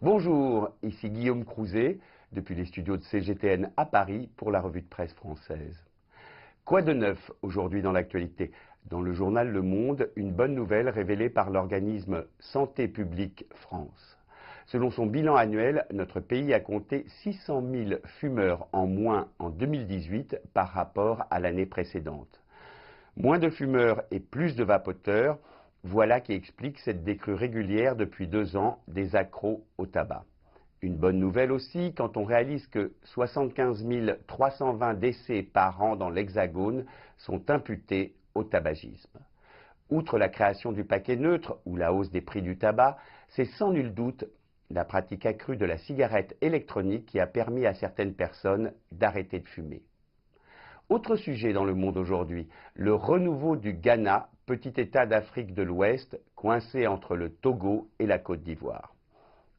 Bonjour, ici Guillaume Crouzet, depuis les studios de CGTN à Paris pour la revue de presse française. Quoi de neuf aujourd'hui dans l'actualité? Dans le journal Le Monde, une bonne nouvelle révélée par l'organisme Santé publique France. Selon son bilan annuel, notre pays a compté 600 000 fumeurs en moins en 2018 par rapport à l'année précédente. Moins de fumeurs et plus de vapoteurs, voilà qui explique cette décrue régulière depuis 2 ans des accros au tabac. Une bonne nouvelle aussi quand on réalise que 75 320 décès par an dans l'Hexagone sont imputés au tabagisme. Outre la création du paquet neutre ou la hausse des prix du tabac, c'est sans nul doute la pratique accrue de la cigarette électronique qui a permis à certaines personnes d'arrêter de fumer. Autre sujet dans le monde aujourd'hui, le renouveau du Ghana, petit État d'Afrique de l'Ouest, coincé entre le Togo et la Côte d'Ivoire.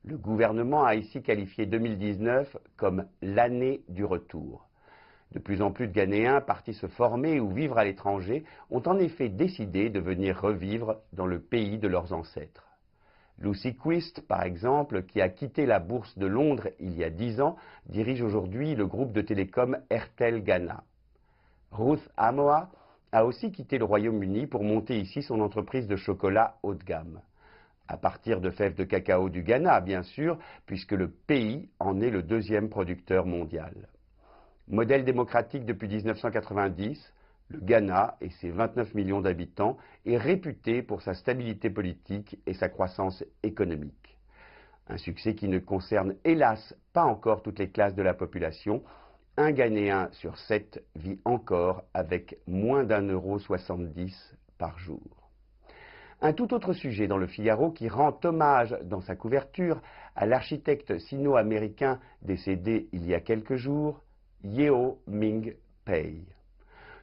Le gouvernement a ici qualifié 2019 comme l'année du retour. De plus en plus de Ghanéens partis se former ou vivre à l'étranger ont en effet décidé de venir revivre dans le pays de leurs ancêtres. Lucy Quist, par exemple, qui a quitté la bourse de Londres il y a 10 ans, dirige aujourd'hui le groupe de télécom Airtel Ghana. Ruth Amoah a aussi quitté le Royaume-Uni pour monter ici son entreprise de chocolat haut de gamme. À partir de fèves de cacao du Ghana, bien sûr, puisque le pays en est le 2e producteur mondial. Modèle démocratique depuis 1990, le Ghana et ses 29 millions d'habitants est réputé pour sa stabilité politique et sa croissance économique. Un succès qui ne concerne hélas pas encore toutes les classes de la population. Un Ghanéen sur 7 vit encore avec moins d'1,70 € par jour. Un tout autre sujet dans le Figaro qui rend hommage dans sa couverture à l'architecte sino-américain décédé il y a quelques jours, Yeo Ming Pei.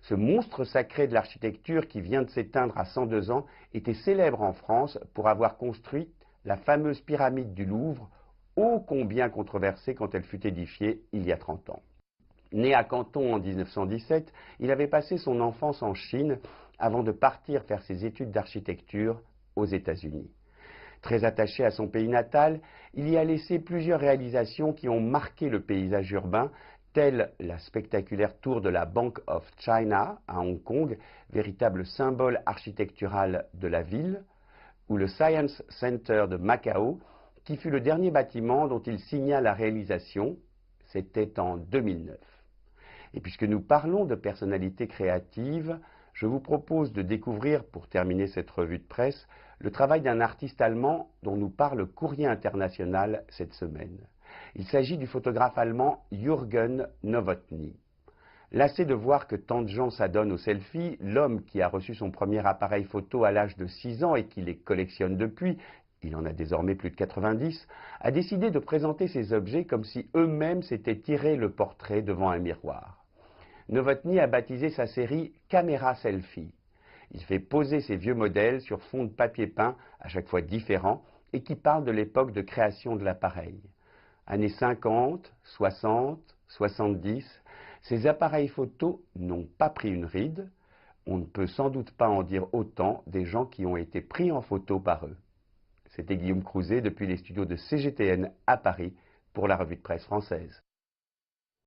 Ce monstre sacré de l'architecture qui vient de s'éteindre à 102 ans était célèbre en France pour avoir construit la fameuse pyramide du Louvre, ô combien controversée quand elle fut édifiée il y a 30 ans. Né à Canton en 1917, il avait passé son enfance en Chine avant de partir faire ses études d'architecture aux États-Unis. Très attaché à son pays natal, il y a laissé plusieurs réalisations qui ont marqué le paysage urbain, telle la spectaculaire tour de la Bank of China à Hong Kong, véritable symbole architectural de la ville, ou le Science Center de Macao, qui fut le dernier bâtiment dont il signa la réalisation, c'était en 2009. Et puisque nous parlons de personnalités créatives, je vous propose de découvrir, pour terminer cette revue de presse, le travail d'un artiste allemand dont nous parle Courrier International cette semaine. Il s'agit du photographe allemand Jürgen Nowotny. Lassé de voir que tant de gens s'adonnent aux selfies, l'homme qui a reçu son premier appareil photo à l'âge de 6 ans et qui les collectionne depuis, il en a désormais plus de 90, a décidé de présenter ces objets comme si eux-mêmes s'étaient tiré le portrait devant un miroir. Nowotny a baptisé sa série « Caméra Selfie ». Il fait poser ses vieux modèles sur fond de papier peint, à chaque fois différents, et qui parlent de l'époque de création de l'appareil. Années 50, 60, 70, ces appareils photo n'ont pas pris une ride. On ne peut sans doute pas en dire autant des gens qui ont été pris en photo par eux. C'était Guillaume Crouzet depuis les studios de CGTN à Paris pour la revue de presse française.